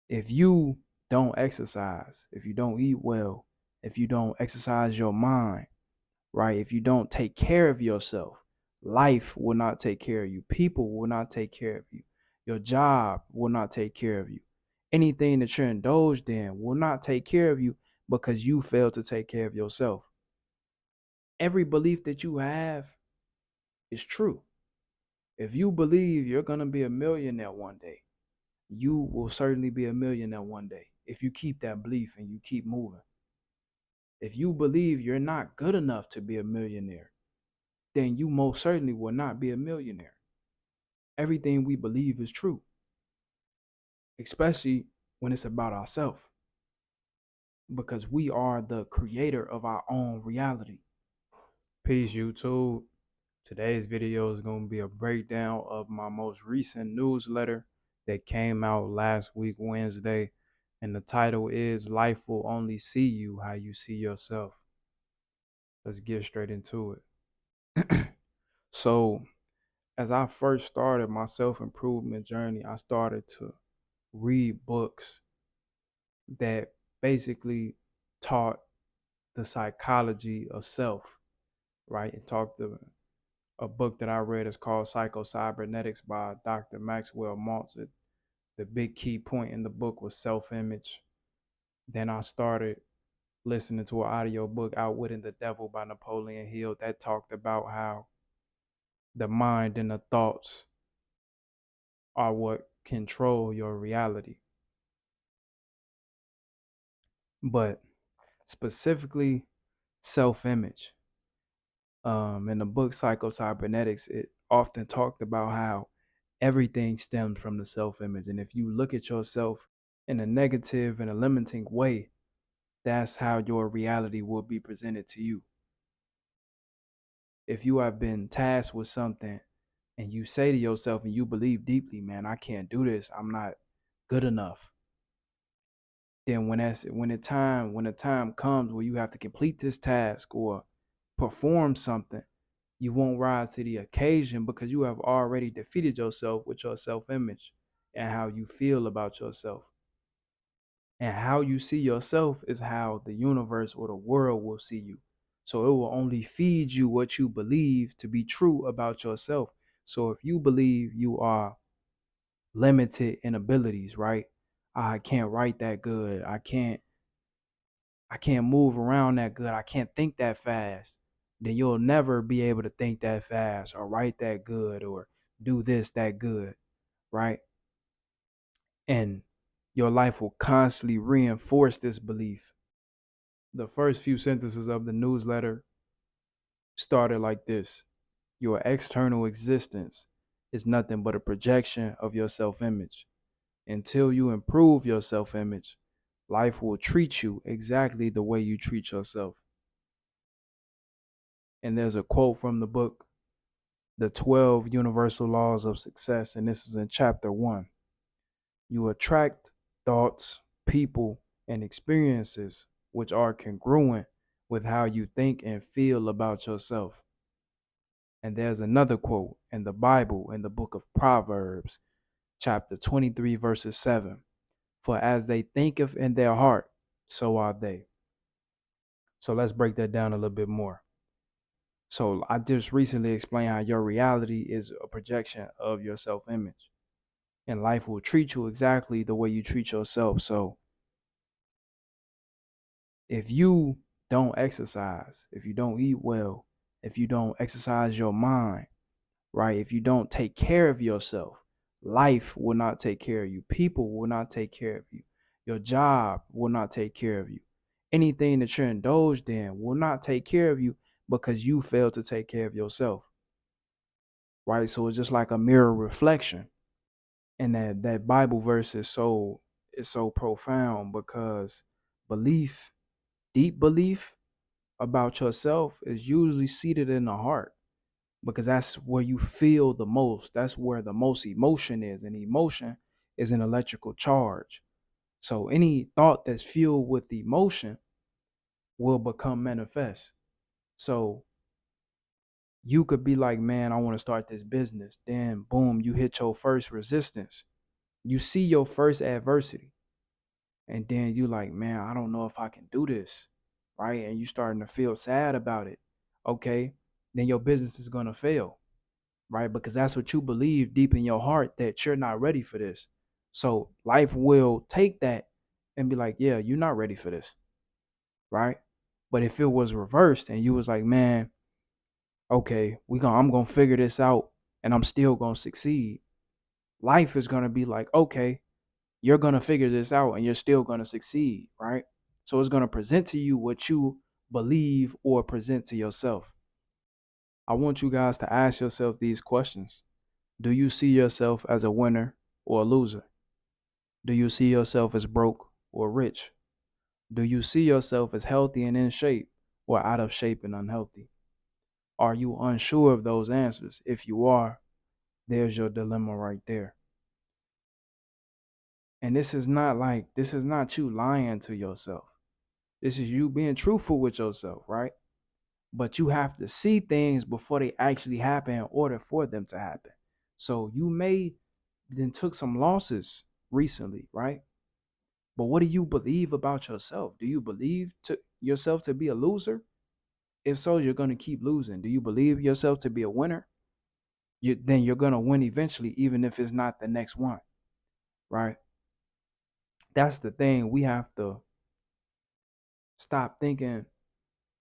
If you don't exercise, if you don't eat well, if you don't exercise your mind, right? If you don't take care of yourself, life will not take care of you. People will not take care of you. Your job will not take care of you. Anything that you're indulged in will not take care of you because you failed to take care of yourself. Every belief that you have is true. If you believe you're going to be a millionaire one day, you will certainly be a millionaire one day if you keep that belief and you keep moving. If you believe you're not good enough to be a millionaire, then you most certainly will not be a millionaire. Everything we believe is true, especially when it's about ourselves, because we are the creator of our own reality. Peace, YouTube. Today's video is going to be a breakdown of my most recent newsletter that came out last week, Wednesday. And the title is Life Will Only See You How You See Yourself. Let's get straight into it. So, as I first started my self improvement journey, I started to read books that basically taught the psychology of self, right? It talked to a book that I read is called Psycho-Cybernetics by Dr. Maxwell Maltz. The big key point in the book was self-image. Then I started listening to an audio book, Outwitting the Devil by Napoleon Hill, that talked about how the mind and the thoughts are what control your reality. But specifically self-image. In the book Psycho-Cybernetics, it often talked about how everything stems from the self-image. And if you look at yourself in a negative and a limiting way, that's how your reality will be presented to you. If you have been tasked with something and you say to yourself and you believe deeply, man, I can't do this, I'm not good enough. Then when the time comes where you have to complete this task or perform something, you won't rise to the occasion because you have already defeated yourself with your self-image and how you feel about yourself. And how you see yourself is how the universe or the world will see you. So it will only feed you what you believe to be true about yourself. So if you believe you are limited in abilities, right? I can't write that good. I can't move around that good. I can't think that fast. Then you'll never be able to think that fast or write that good or do this that good, right? And your life will constantly reinforce this belief. The first few sentences of the newsletter started like this: Your external existence is nothing but a projection of your self-image. Until you improve your self-image, life will treat you exactly the way you treat yourself. And there's a quote from the book, The 12 Universal Laws of Success, and this is in chapter 1. You attract thoughts, people, and experiences which are congruent with how you think and feel about yourself. And there's another quote in the Bible, in the book of Proverbs, chapter 23, verses 7. For as they thinketh in their heart, so are they. So let's break that down a little bit more. So I just recently explained how your reality is a projection of your self-image. And life will treat you exactly the way you treat yourself. So if you don't exercise, if you don't eat well, if you don't exercise your mind, right? If you don't take care of yourself, life will not take care of you. People will not take care of you. Your job will not take care of you. Anything that you're indulged in will not take care of you because you failed to take care of yourself, right? So it's just like a mirror reflection. And that Bible verse is so profound because belief, deep belief about yourself is usually seated in the heart, because that's where you feel the most. That's where the most emotion is. And emotion is an electrical charge. So any thought that's fueled with emotion will become manifest. So you could be like, man, I want to start this business. Then boom, you hit your first resistance. You see your first adversity. And then you like, man, I don't know if I can do this, right? And you starting to feel sad about it. Okay, then your business is gonna fail, right? Because that's what you believe deep in your heart, that you're not ready for this. So life will take that and be like, yeah, you're not ready for this, right? But if it was reversed and you was like, man, okay, I'm gonna figure this out and I'm still gonna succeed, life is gonna be like, okay, you're going to figure this out and you're still going to succeed, right? So it's going to present to you what you believe or present to yourself. I want you guys to ask yourself these questions. Do you see yourself as a winner or a loser? Do you see yourself as broke or rich? Do you see yourself as healthy and in shape or out of shape and unhealthy? Are you unsure of those answers? If you are, there's your dilemma right there. And this is not you lying to yourself. This is you being truthful with yourself, right? But you have to see things before they actually happen in order for them to happen. So you may then took some losses recently, right? But what do you believe about yourself? Do you believe to yourself to be a loser? If so, you're going to keep losing. Do you believe yourself to be a winner? Then you're going to win eventually, even if it's not the next one, right? That's the thing. We have to stop thinking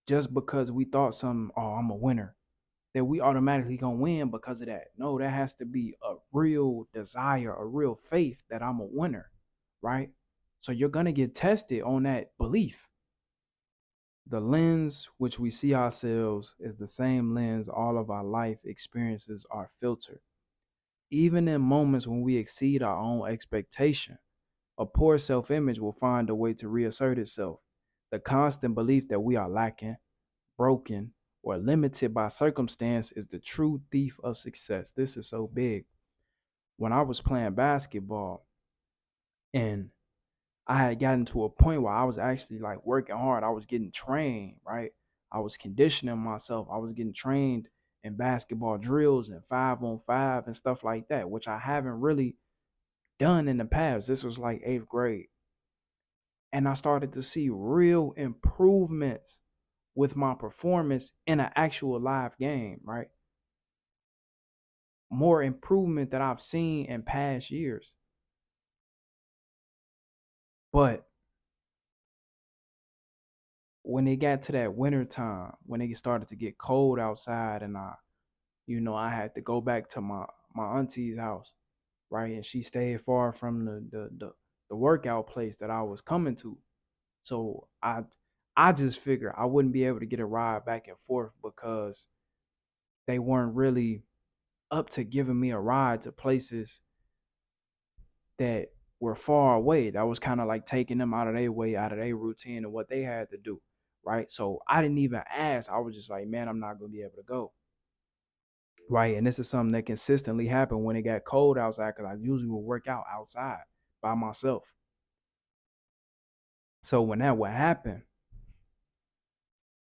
just because we thought something, oh, I'm a winner, that we automatically gonna win because of that. No, there has to be a real desire, a real faith that I'm a winner, right? So you're gonna get tested on that belief. The lens which we see ourselves is the same lens all of our life experiences are filtered. Even in moments when we exceed our own expectation, a poor self image will find a way to reassert itself. The constant belief that we are lacking, broken, or limited by circumstance is the true thief of success. This is so big. When I was playing basketball and I had gotten to a point where I was actually like working hard, I was getting trained, right? I was conditioning myself. I was getting trained in basketball drills and 5-on-5 and stuff like that, which I haven't really done in the past. This was like 8th grade. And I started to see real improvements with my performance in an actual live game, right? More improvement that I've seen in past years. But when it got to that winter time, when it started to get cold outside and I had to go back to my auntie's house, right? And she stayed far from the workout place that I was coming to. So I just figured I wouldn't be able to get a ride back and forth because they weren't really up to giving me a ride to places that were far away. That was kind of like taking them out of their way, out of their routine and what they had to do. Right. So I didn't even ask. I was just like, man, I'm not going to be able to go. Right. And this is something that consistently happened when it got cold outside because I usually would work out outside by myself. So when that would happen,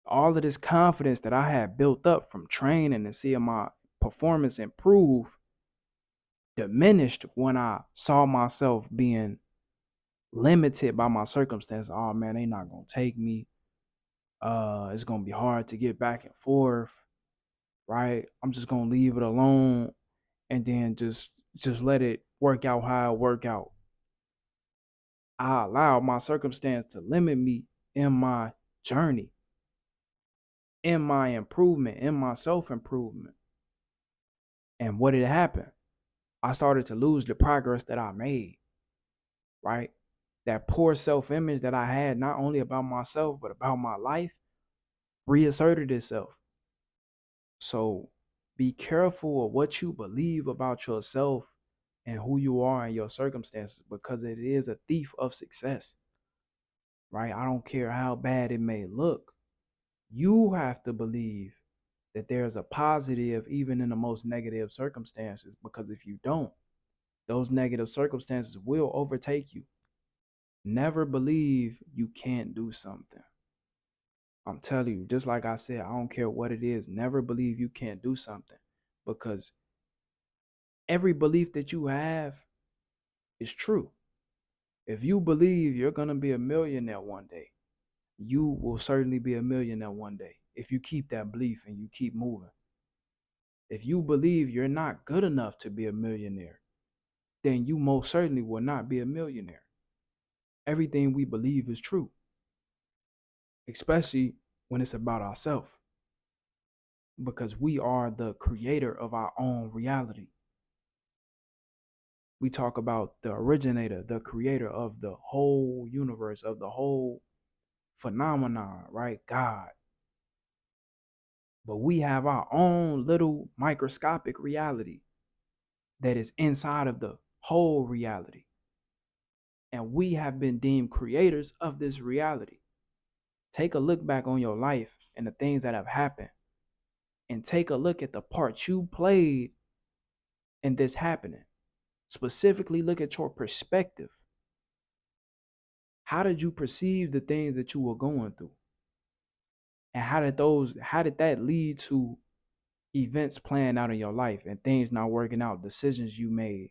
all of this confidence that I had built up from training and seeing my performance improve diminished when I saw myself being limited by my circumstances. Oh man, they not gonna take me. It's gonna be hard to get back and forth, right? I'm just gonna leave it alone and then just let it work out how it work out. I allowed my circumstance to limit me in my journey, in my improvement, in my self-improvement. And what did happen? I started to lose the progress that I made, right? That poor self-image that I had, not only about myself, but about my life, reasserted itself. So be careful of what you believe about yourself and who you are and your circumstances because it is a thief of success, right? I don't care how bad it may look. You have to believe that there's a positive even in the most negative circumstances because if you don't, those negative circumstances will overtake you. Never believe you can't do something. I'm telling you, just like I said, I don't care what it is. Never believe you can't do something because every belief that you have is true. If you believe you're going to be a millionaire one day, you will certainly be a millionaire one day if you keep that belief and you keep moving. If you believe you're not good enough to be a millionaire, then you most certainly will not be a millionaire. Everything we believe is true, especially when it's about ourselves, because we are the creator of our own reality. We talk about the originator, the creator of the whole universe, of the whole phenomenon, right? God. But we have our own little microscopic reality that is inside of the whole reality. And we have been deemed creators of this reality. Take a look back on your life and the things that have happened, and take a look at the part you played in this happening. Specifically, look at your perspective. How did you perceive the things that you were going through? And how did that lead to events playing out in your life and things not working out, decisions you made?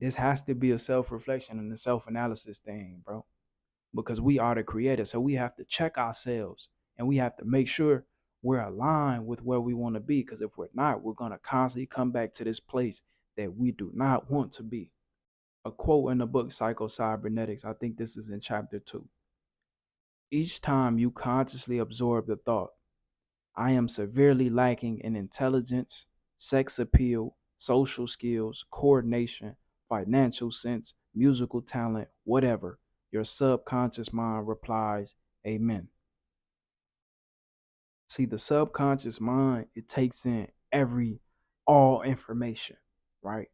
This has to be a self-reflection and a self-analysis thing, bro, because we are the creator. So we have to check ourselves and we have to make sure we're aligned with where we want to be. Because if we're not, we're going to constantly come back to this place that we do not want to be. A quote in the book Psycho-Cybernetics, I think this is in chapter 2. Each time you consciously absorb the thought, I am severely lacking in intelligence, sex appeal, social skills, coordination, financial sense, musical talent, whatever, your subconscious mind replies, Amen. See, the subconscious mind, it takes in all information, right?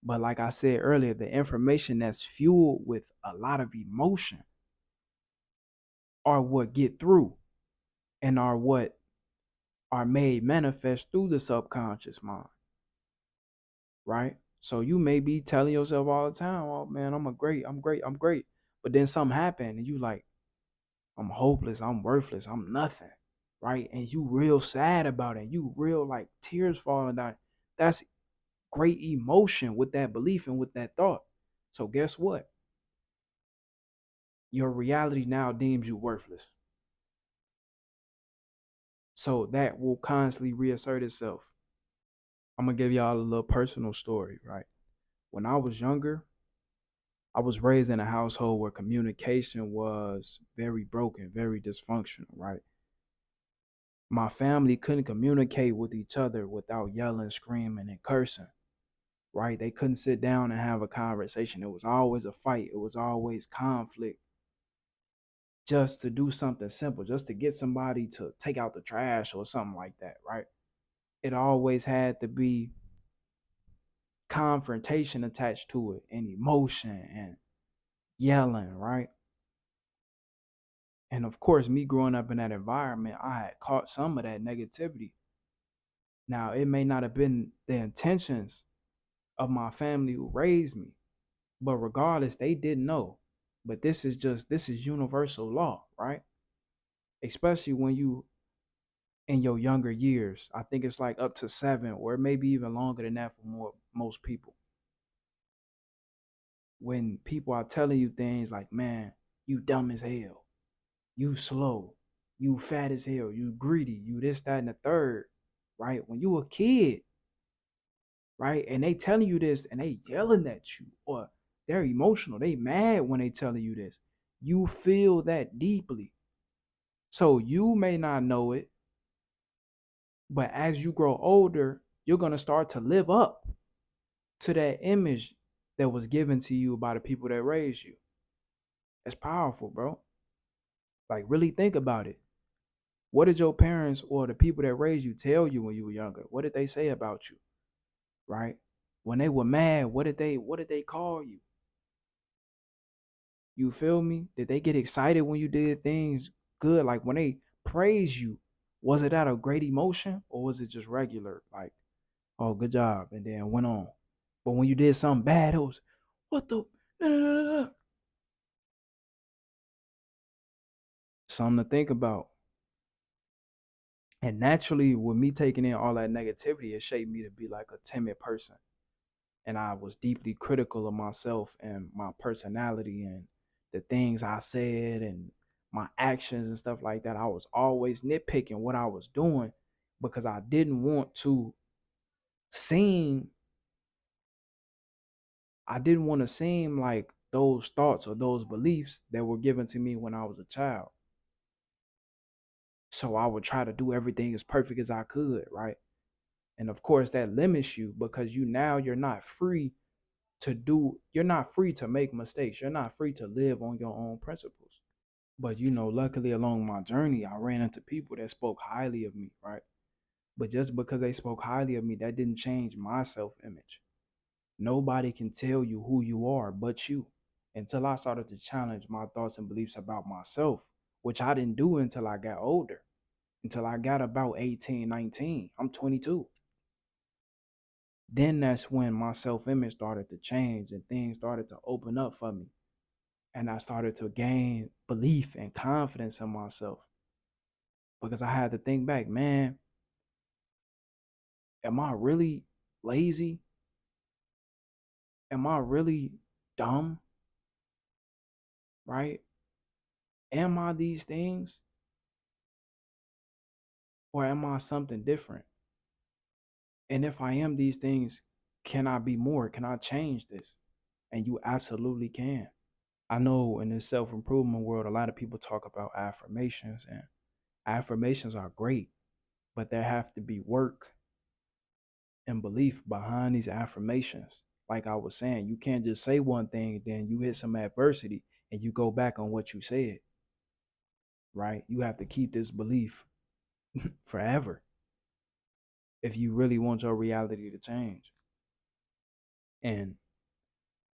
But like I said earlier, the information that's fueled with a lot of emotion are what get through and are what are made manifest through the subconscious mind, right? So you may be telling yourself all the time, oh man, I'm great. But then something happened and you like, I'm hopeless, I'm worthless, I'm nothing, right? And you real sad about it. You real like tears falling down. That's great emotion with that belief and with that thought. So guess what? Your reality now deems you worthless. So that will constantly reassert itself. I'm gonna give y'all a little personal story, right? When I was younger, I was raised in a household where communication was very broken, very dysfunctional, right? My family couldn't communicate with each other without yelling, screaming, and cursing, right? They couldn't sit down and have a conversation. It was always a fight. It was always conflict just to do something simple, just to get somebody to take out the trash or something like that, right? It always had to be confrontation attached to it and emotion and yelling, right? And of course, me growing up in that environment, I had caught some of that negativity. Now, it may not have been the intentions of my family who raised me, but regardless, they didn't know. But this is universal law, right? Especially when you in your younger years. I think it's like up to 7 or maybe even longer than that for most people. When people are telling you things like, man, you dumb as hell, you slow, you fat as hell, you greedy, you this, that, and the third, right? When you a kid, right? And they telling you this and they yelling at you or they're emotional, they mad when they telling you this. You feel that deeply. So you may not know it, but as you grow older, you're going to start to live up to that image that was given to you by the people that raised you. That's powerful, bro. Like, really think about it. What did your parents or the people that raised you tell you when you were younger? What did they say about you? Right? When they were mad, what did they call you? You feel me? Did they get excited when you did things good? Like when they praise you, was it out of great emotion or was it just regular? Like, oh, good job, and then went on. But when you did something bad, it was, what the? No, no, no, no, no. Something to think about. And naturally, with me taking in all that negativity, it shaped me to be like a timid person. and I was deeply critical of myself and my personality and the things I said and my actions and stuff like that. I was always nitpicking what I was doing because I didn't want to seem I didn't want to seem like those thoughts or those beliefs that were given to me when I was a child. So I would try to do everything as perfect as I could, right? And of course that limits you because you're not free you're not free to make mistakes. You're not free to live on your own principles. But luckily along my journey, I ran into people that spoke highly of me, right? But just because they spoke highly of me, that didn't change my self-image. Nobody can tell you who you are but you. Until I started to challenge my thoughts and beliefs about myself, which I didn't do until I got older, until I got about 18, 19. I'm 22. Then that's when my self-image started to change and things started to open up for me. And I started to gain belief and confidence in myself because I had to think back, man, am I really lazy? Am I really dumb? Right? Am I these things or am I something different? And if I am these things, can I be more? Can I change this? And you absolutely can. I know in this self improvement world, a lot of people talk about affirmations, and affirmations are great, but there have to be work and belief behind these affirmations. Like I was saying, you can't just say one thing, then you hit some adversity and you go back on what you said, right? You have to keep this belief forever if you really want your reality to change. And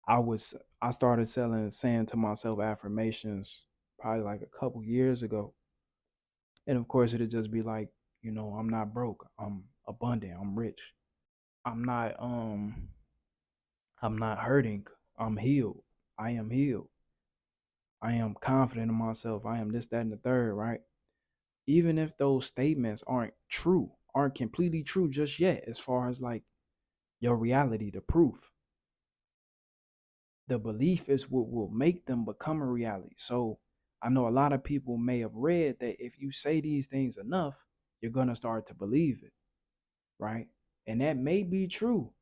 I started saying to myself affirmations probably like a couple years ago. And of course it'd just be like, I'm not broke, I'm abundant, I'm rich. I'm not I'm not hurting, I'm healed. I am healed. I am confident in myself. I am this, that, and the third, right? Even if those statements aren't completely true just yet, as far as like your reality, the proof, the belief is what will make them become a reality. So I know a lot of people may have read that if you say these things enough, you're going to start to believe it, right? And that may be true.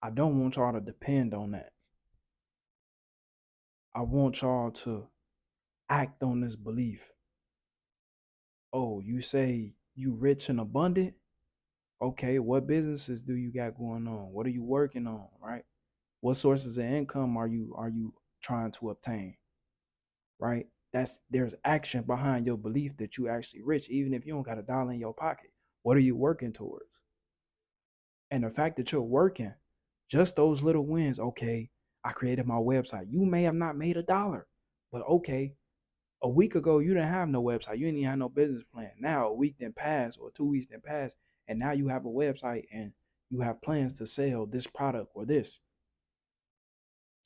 I don't want y'all to depend on that. I want y'all to act on this belief. Oh, you say you rich and abundant? Okay, what businesses do you got going on? What are you working on, right? What sources of income are you trying to obtain, right? There's action behind your belief that you actually rich, even if you don't got a dollar in your pocket. What are you working towards? And the fact that you're working, just those little wins, okay, I created my website. You may have not made a dollar, but okay, a week ago you didn't have no website. You didn't even have no business plan. Now a week then passed or 2 weeks then passed, and now you have a website and you have plans to sell this product or this.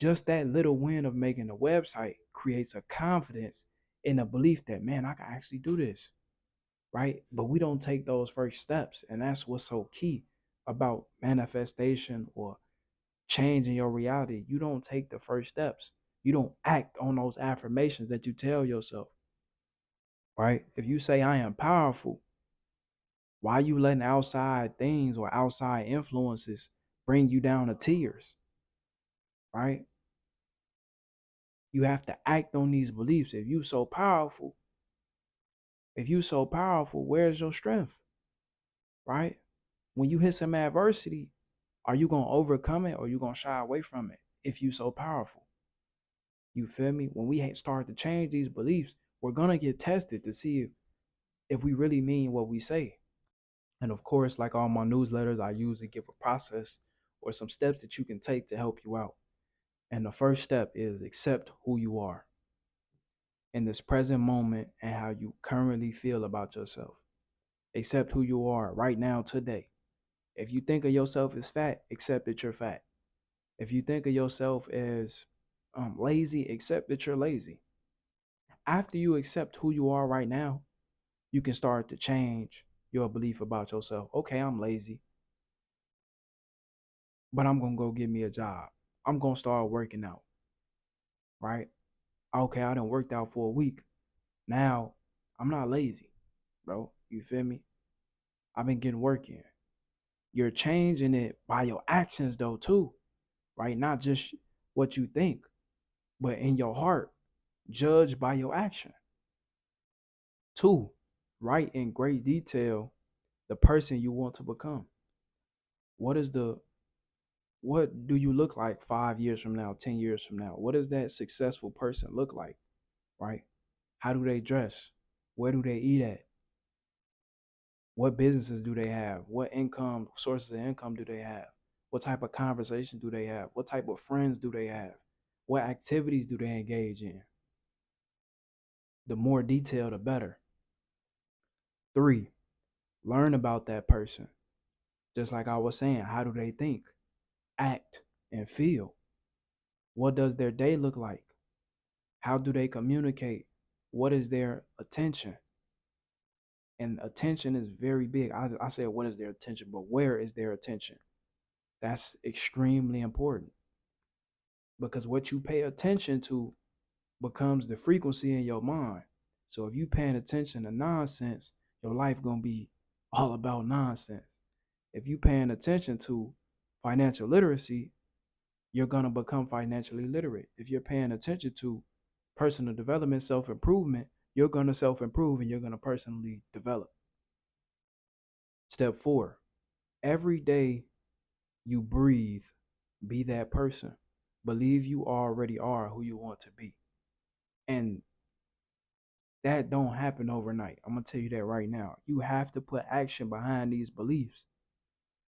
Just that little win of making a website creates a confidence in a belief that, man, I can actually do this, right? But we don't take those first steps. And that's what's so key about manifestation or changing your reality. You don't take the first steps. You don't act on those affirmations that you tell yourself, right? If you say, I am powerful, why are you letting outside things or outside influences bring you down to tears, right? You have to act on these beliefs. If you so powerful, where's your strength, right? When you hit some adversity, are you going to overcome it or are you going to shy away from it if you so powerful? You feel me? When we start to change these beliefs, we're going to get tested to see if we really mean what we say. And of course, like all my newsletters, I usually give a process or some steps that you can take to help you out. And the first step is accept who you are in this present moment and how you currently feel about yourself. Accept who you are right now, today. If you think of yourself as fat, accept that you're fat. If you think of yourself as lazy, accept that you're lazy. After you accept who you are right now, you can start to change your belief about yourself. Okay, I'm lazy. but I'm gonna go get me a job. I'm gonna start working out, right? Okay, I done worked out for a week. Now I'm not lazy, bro. You feel me? I've been getting work in. You're changing it by your actions though too, right? Not just what you think, but in your heart, judge by your action. Two, write in great detail the person you want to become. What is the what do you look like 5 years from now, 10 years from now? What does that successful person look like, right? How do they dress? Where do they eat at? What businesses do they have? What income sources of income do they have? What type of conversation do they have? What type of friends do they have? What activities do they engage in? The more detail, the better. Three, learn about that person. Just like I was saying, how do they think, act, and feel? What does their day look like? How do they communicate? What is their attention? And attention is very big. I said, what is their attention? But where is their attention? That's extremely important because what you pay attention to becomes the frequency in your mind. So if you paying attention to nonsense, your life gonna be all about nonsense. If you paying attention to financial literacy, you're gonna become financially literate. If you're paying attention to personal development, self-improvement, you're gonna self-improve and you're gonna personally develop. Step four, every day you breathe, be that person. Believe you already are who you want to be. And that don't happen overnight. I'm gonna tell you that right now. You have to put action behind these beliefs.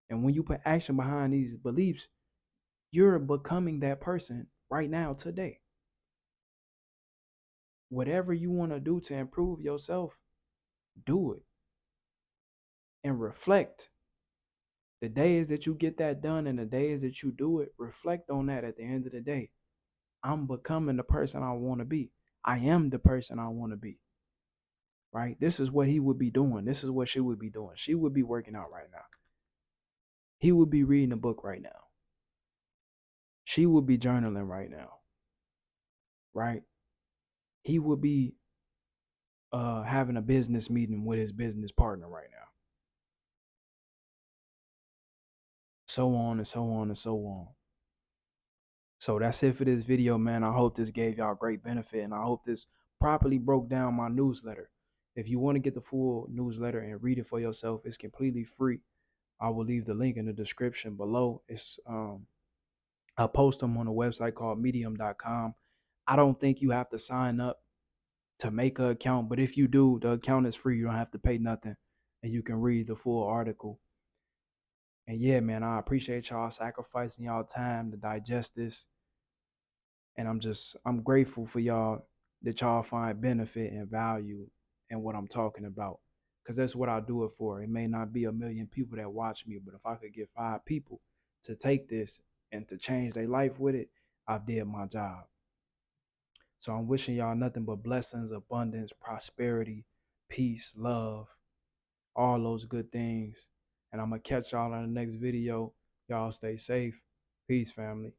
And when you put action behind these beliefs, you're becoming that person right now, today. Whatever you want to do to improve yourself, do it and reflect. The days that you get that done and the days that you do it, reflect on that at the end of the day. I'm becoming the person I want to be. I am the person I want to be. Right? This is what he would be doing. This is what she would be doing. She would be working out right now. He would be reading a book right now. She would be journaling right now. Right? He would be having a business meeting with his business partner right now. So on and so on and so on. So that's it for this video, man. I hope this gave y'all great benefit, and I hope this properly broke down my newsletter. If you want to get the full newsletter and read it for yourself, it's completely free. I will leave the link in the description below. I'll post them on a website called medium.com. I don't think you have to sign up to make an account, but if you do, the account is free. You don't have to pay nothing, and you can read the full article. And yeah, man, I appreciate y'all sacrificing y'all time to digest this. And I'm grateful for y'all that y'all find benefit and value in what I'm talking about. Cause that's what I do it for. It may not be a million people that watch me, but if I could get 5 people to take this and to change their life with it, I've did my job. So I'm wishing y'all nothing but blessings, abundance, prosperity, peace, love, all those good things. And I'm gonna catch y'all in the next video. Y'all stay safe. Peace, family.